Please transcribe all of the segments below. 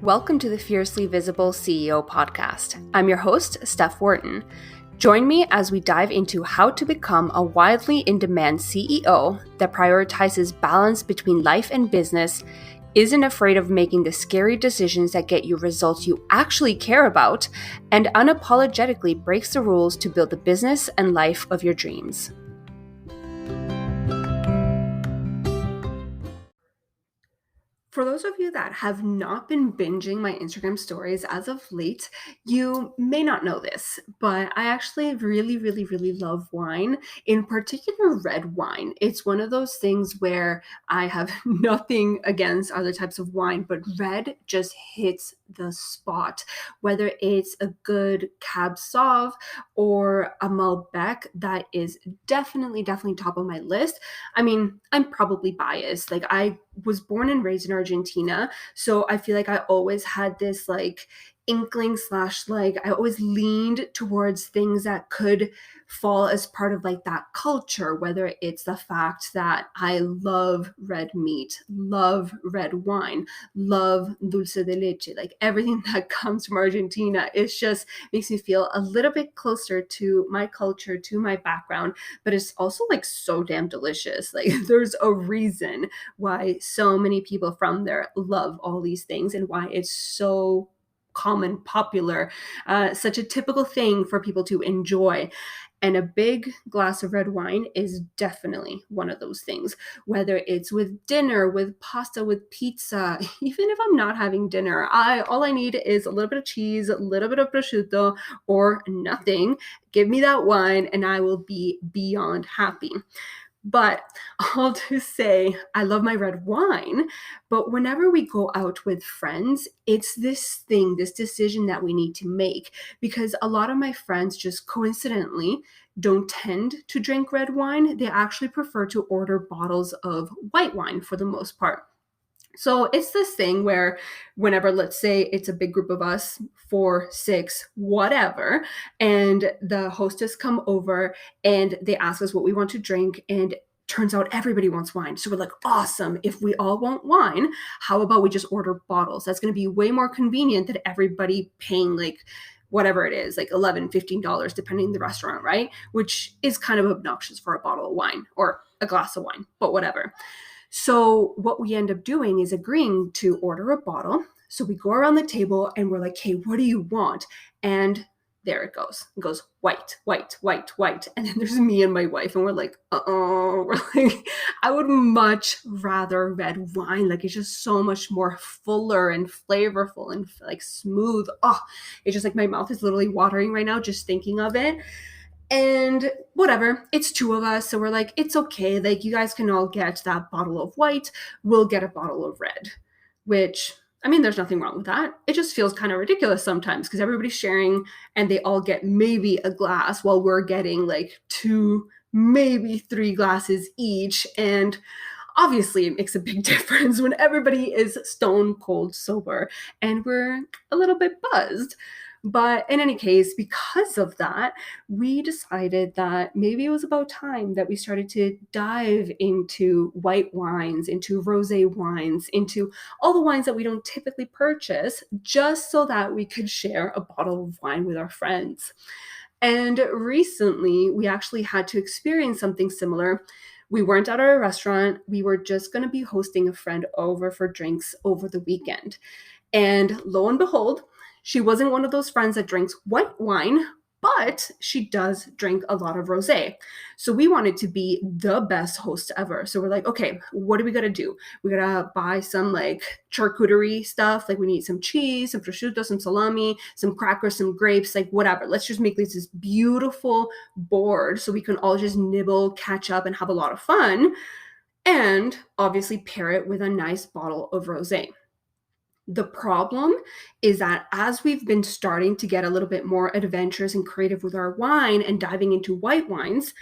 Welcome to the Fiercely Visible CEO podcast. I'm your host, Steph Wharton. Join me as we dive into how to become a widely in-demand CEO that prioritizes balance between life and business, isn't afraid of making the scary decisions that get you results you actually care about, and unapologetically breaks the rules to build the business and life of your dreams. For those of you that have not been binging my Instagram stories as of late, you may not know this, but I actually really love wine, in particular red wine. It's one of those things where I have nothing against other types of wine, but red just hits the spot. Whether it's a good Cab Sauv or a Malbec, that is definitely top of my list. I mean, I'm probably biased. Like, I was born and raised in Argentina, so I feel like I always had this inkling slash I always leaned towards things that could fall as part of that culture, whether it's the fact that I love red meat, love red wine, love dulce de leche, everything that comes from Argentina. It just makes me feel a little bit closer to my culture, to my background, but it's also so damn delicious. There's a reason why so many people from there love all these things and why it's so common, popular, such a typical thing for people to enjoy. And a big glass of red wine is definitely one of those things, whether it's with dinner, with pasta, with pizza. Even if I'm not having dinner, all I need is a little bit of cheese, a little bit of prosciutto, or nothing. Give me that wine and I will be beyond happy. But all to say, I love my red wine, but whenever we go out with friends, it's this decision that we need to make, because a lot of my friends just coincidentally don't tend to drink red wine. They actually prefer to order bottles of white wine for the most part. So it's this thing where whenever, let's say it's a big group of us, 4, 6, whatever, and the hostess come over and they ask us what we want to drink, and turns out everybody wants wine. So we're like, awesome. If we all want wine, how about we just order bottles? That's going to be way more convenient than everybody paying whatever it is, $11, $15, depending on the restaurant, right? Which is kind of obnoxious for a bottle of wine or a glass of wine, but whatever. So what we end up doing is agreeing to order a bottle. So we go around the table and we're like, hey, what do you want? And there it goes. It goes white, white, white, white. And then there's me and my wife, and we're like, we're like, I would much rather red wine. It's just so much more fuller and flavorful and smooth. Oh, it's just my mouth is literally watering right now just thinking of it. And whatever, it's 2 of us, so we're like, it's okay. You guys can all get that bottle of white. We'll get a bottle of red, which, I mean, there's nothing wrong with that. It just feels kind of ridiculous sometimes because everybody's sharing and they all get maybe a glass while we're getting 2, maybe 3 glasses each. And obviously it makes a big difference when everybody is stone cold sober and we're a little bit buzzed. But in any case, because of that, we decided that maybe it was about time that we started to dive into white wines, into rosé wines, into all the wines that we don't typically purchase, just so that we could share a bottle of wine with our friends. And recently, we actually had to experience something similar. We weren't at our restaurant. We were just going to be hosting a friend over for drinks over the weekend. And lo and behold, she wasn't one of those friends that drinks white wine, but she does drink a lot of rosé. So we wanted to be the best host ever. So we're like, okay, what do we got to do? We got to buy some charcuterie stuff. We need some cheese, some prosciutto, some salami, some crackers, some grapes, whatever. Let's just make this beautiful board so we can all just nibble, catch up, and have a lot of fun. And obviously pair it with a nice bottle of rosé. The problem is that as we've been starting to get a little bit more adventurous and creative with our wine and diving into white wines,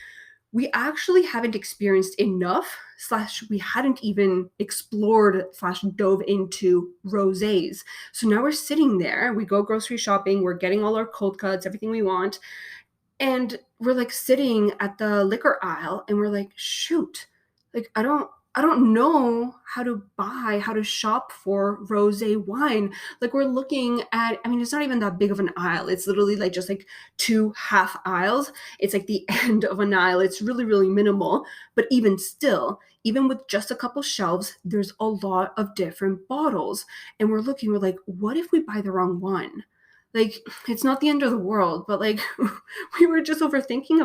we actually haven't experienced enough, / we hadn't even explored / dove into rosés. So now we're sitting there, we go grocery shopping, we're getting all our cold cuts, everything we want. And we're sitting at the liquor aisle and we're like, shoot, I don't I don't know how to shop for rosé wine. Like we're looking at, I mean, it's not even that big of an aisle. It's literally like just like two half aisles. It's like the end of an aisle. It's really, really minimal. But even still, even with just a couple shelves, there's a lot of different bottles. And we're like, what if we buy the wrong one? Like, it's not the end of the world, but like we were just overthinking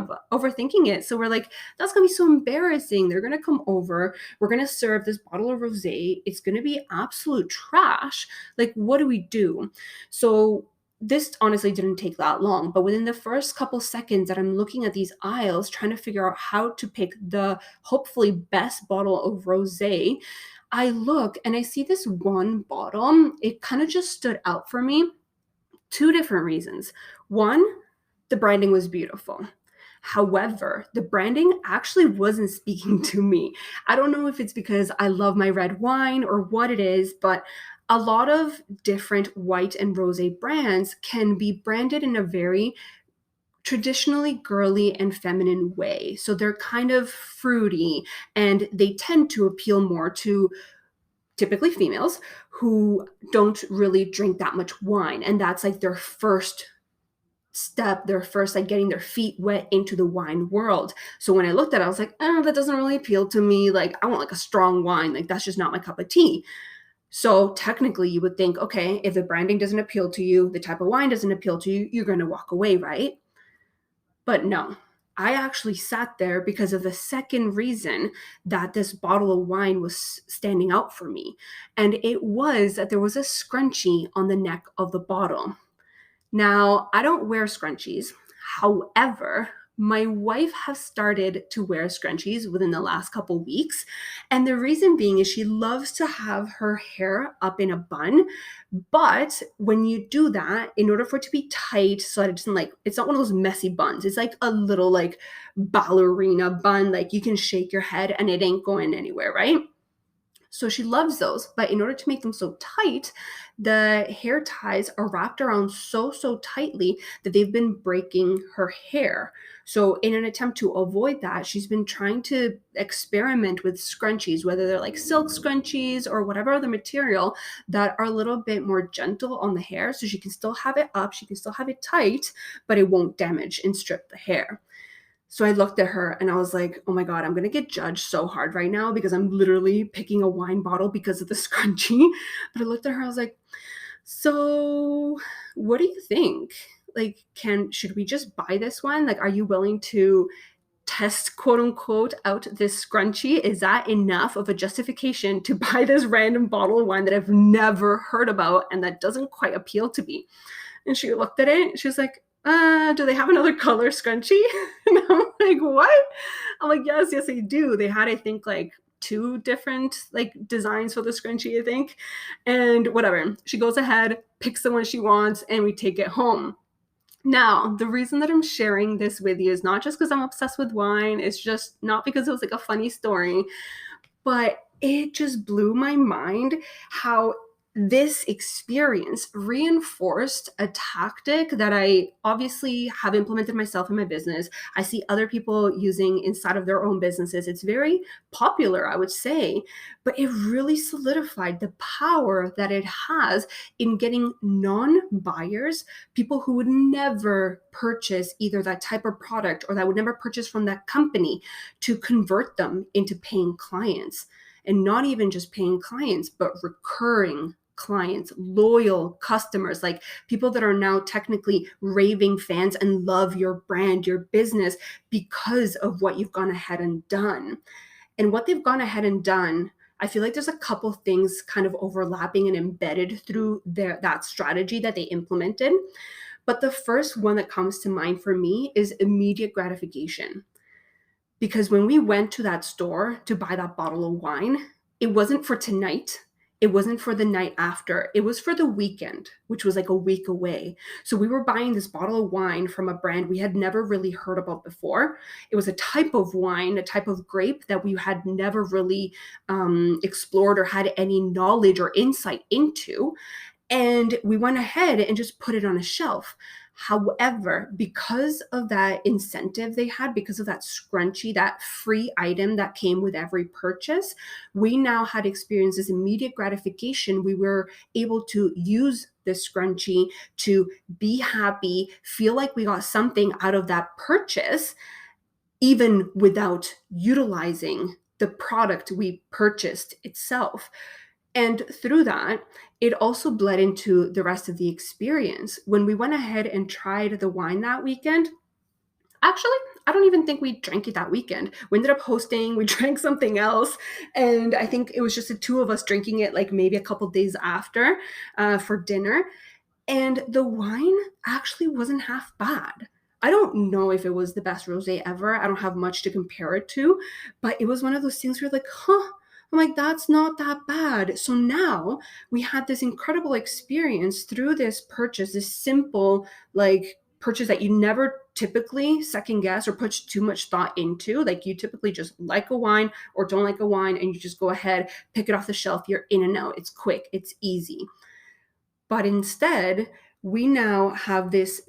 it. So we're like, that's gonna be so embarrassing. They're gonna come over, we're going to serve this bottle of rosé. It's going to be absolute trash. Like, what do we do? So, this honestly didn't take that long, but within the first couple seconds that I'm looking at these aisles, trying to figure out how to pick the hopefully best bottle of rosé, I look and I see this one bottle. It kind of just stood out for me. Two different reasons. One, the branding was beautiful. However, the branding actually wasn't speaking to me. I don't know if it's because I love my red wine or what it is, but a lot of different white and rosé brands can be branded in a very traditionally girly and feminine way. So they're kind of fruity and they tend to appeal more to typically females who don't really drink that much wine. And that's like their first step, their first like getting their feet wet into the wine world. So when I looked at it, I was like, oh, that doesn't really appeal to me. Like, I want like a strong wine. Like, that's just not my cup of tea. So technically, you would think, okay, if the branding doesn't appeal to you, the type of wine doesn't appeal to you, you're going to walk away, right? But no, I actually sat there because of the second reason that this bottle of wine was standing out for me. And it was that there was a scrunchie on the neck of the bottle. Now, I don't wear scrunchies. However, my wife has started to wear scrunchies within the last couple weeks. And the reason being is she loves to have her hair up in a bun. But when you do that, in order for it to be tight, so that it doesn't like, it's not one of those messy buns. It's like a little like ballerina bun. Like you can shake your head and it ain't going anywhere, right? So she loves those, but in order to make them so tight, the hair ties are wrapped around so tightly that they've been breaking her hair. So in an attempt to avoid that, she's been trying to experiment with scrunchies, whether they're like silk scrunchies or whatever other material that are a little bit more gentle on the hair so she can still have it up, she can still have it tight, but it won't damage and strip the hair. So I looked at her and I was like, oh my God, I'm going to get judged so hard right now because I'm literally picking a wine bottle because of the scrunchie. But I looked at her, I was like, so what do you think? Like, should we just buy this one? Like, are you willing to test, quote unquote, out this scrunchie? Is that enough of a justification to buy this random bottle of wine that I've never heard about and that doesn't quite appeal to me? And she looked at it. She was like, do they have another color scrunchie? And I'm like, what? I'm like, yes, they do. They had, I think, like two different like designs for the scrunchie, I think. And whatever. She goes ahead, picks the one she wants, and we take it home. Now, the reason that I'm sharing this with you is not just because I'm obsessed with wine. It's just not because it was like a funny story, but it just blew my mind how this experience reinforced a tactic that I obviously have implemented myself in my business. I see other people using inside of their own businesses. It's very popular, I would say, but it really solidified the power that it has in getting non-buyers, people who would never purchase either that type of product or that would never purchase from that company, to convert them into paying clients. And not even just paying clients, but recurring clients, loyal customers, like people that are now technically raving fans and love your brand, your business, because of what you've gone ahead and done. And what they've gone ahead and done, I feel like there's a couple things kind of overlapping and embedded through that strategy that they implemented. But the first one that comes to mind for me is immediate gratification. Because when we went to that store to buy that bottle of wine, it wasn't for tonight. It wasn't for the night after. It was for the weekend, which was like a week away. So we were buying this bottle of wine from a brand we had never really heard about before. It was a type of wine, a type of grape that we had never really explored or had any knowledge or insight into. And we went ahead and just put it on a shelf. However, because of that incentive they had, because of that scrunchie, that free item that came with every purchase, we now had experienced this immediate gratification. We were able to use this scrunchie to be happy, feel like we got something out of that purchase, even without utilizing the product we purchased itself. And through that, it also bled into the rest of the experience. When we went ahead and tried the wine that weekend, actually, I don't even think we drank it that weekend. We ended up hosting, we drank something else, and I think it was just the two of us drinking it like maybe a couple days after for dinner. And the wine actually wasn't half bad. I don't know if it was the best rosé ever. I don't have much to compare it to, but it was one of those things where like, huh, I'm like, that's not that bad. So now we had this incredible experience through this purchase, this simple like purchase that you never typically second guess or put too much thought into. Like you typically just like a wine or don't like a wine and you just go ahead, pick it off the shelf, you're in and out. It's quick, it's easy. But instead, we now have this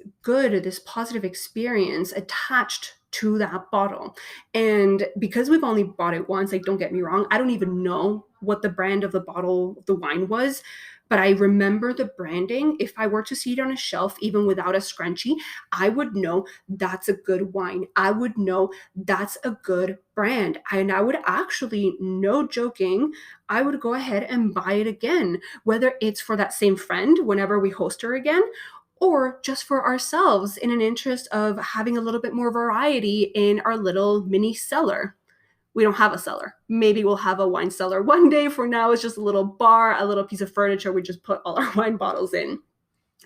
positive experience attached to that bottle. And because we've only bought it once, like, don't get me wrong, I don't even know what the brand of the bottle of the wine was. But I remember the branding. If I were to see it on a shelf, even without a scrunchie, I would know that's a good wine. I would know that's a good brand. And I would actually, no joking, I would go ahead and buy it again, whether it's for that same friend whenever we host her again, or just for ourselves in an interest of having a little bit more variety in our little mini cellar. We don't have a cellar. Maybe we'll have a wine cellar one day. For now, it's just a little bar, a little piece of furniture we just put all our wine bottles in.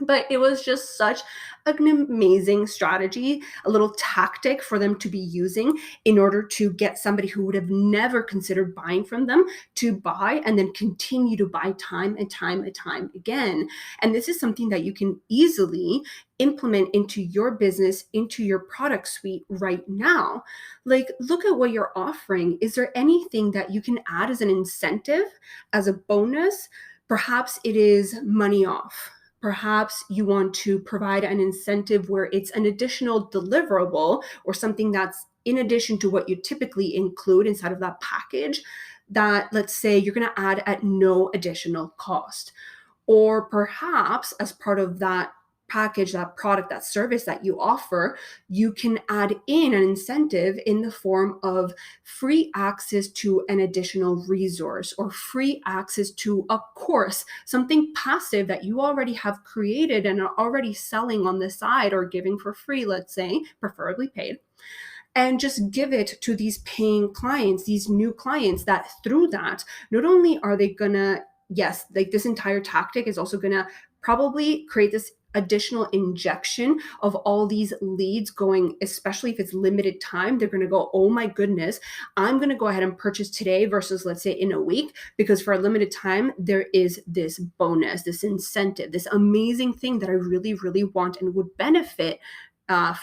But it was just such an amazing strategy, a little tactic for them to be using in order to get somebody who would have never considered buying from them to buy and then continue to buy time and time and time again. And this is something that you can easily implement into your business, into your product suite right now. Like, look at what you're offering. Is there anything that you can add as an incentive, as a bonus? Perhaps it is money off. Perhaps you want to provide an incentive where it's an additional deliverable or something that's in addition to what you typically include inside of that package that, let's say, you're going to add at no additional cost. Or perhaps as part of that package, that product, that service that you offer, you can add in an incentive in the form of free access to an additional resource or free access to a course, something passive that you already have created and are already selling on the side or giving for free, let's say, preferably paid. And just give it to these paying clients, these new clients that through that, not only are they gonna, yes, like this entire tactic is also gonna probably create this additional injection of all these leads going, especially if it's limited time, they're going to go, oh my goodness, I'm going to go ahead and purchase today versus let's say in a week, because for a limited time, there is this bonus, this incentive, this amazing thing that I really, really want and would benefit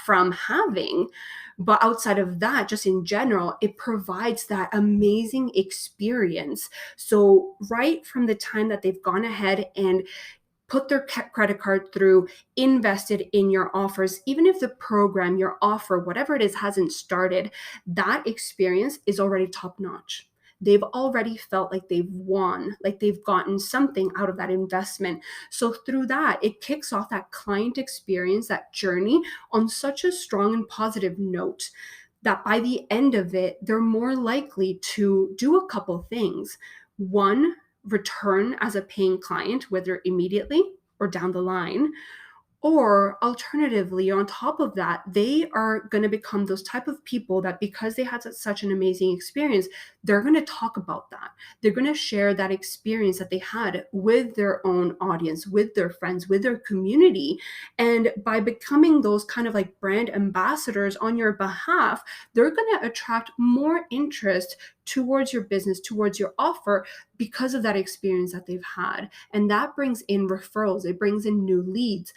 from having. But outside of that, just in general, it provides that amazing experience. So right from the time that they've gone ahead and put their credit card through, invested in your offers, even if the program, your offer, whatever it is, hasn't started, that experience is already top notch. They've already felt like they've won, like they've gotten something out of that investment. So through that, it kicks off that client experience, that journey on such a strong and positive note that by the end of it, they're more likely to do a couple things. One, return as a paying client, whether immediately or down the line. Or alternatively, on top of that, they are going to become those type of people that because they had such an amazing experience, they're going to talk about that. They're going to share that experience that they had with their own audience, with their friends, with their community. And by becoming those kind of like brand ambassadors on your behalf, they're going to attract more interest towards your business, towards your offer, because of that experience that they've had. And that brings in referrals, it brings in new leads.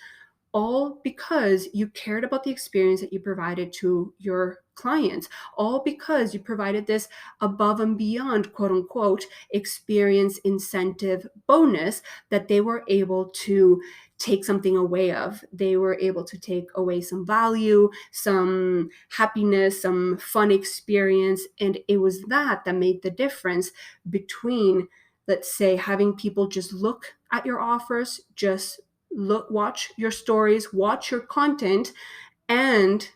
all because you cared about the experience that you provided to your clients, all because you provided this above and beyond, quote unquote, experience incentive bonus that they were able to take something away of. They were able to take away some value, some happiness, some fun experience. And it was that made the difference between, let's say, having people just look at your offers, just watch your stories, watch your content, and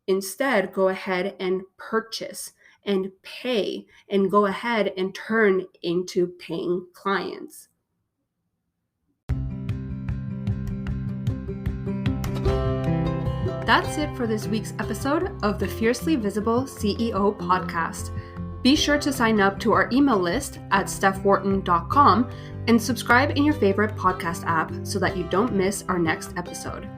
instead go ahead and purchase and pay and go ahead and turn into paying clients. That's it for this week's episode of the Fiercely Visible CEO podcast. Be sure to sign up to our email list at stephwharton.com and subscribe in your favorite podcast app so that you don't miss our next episode.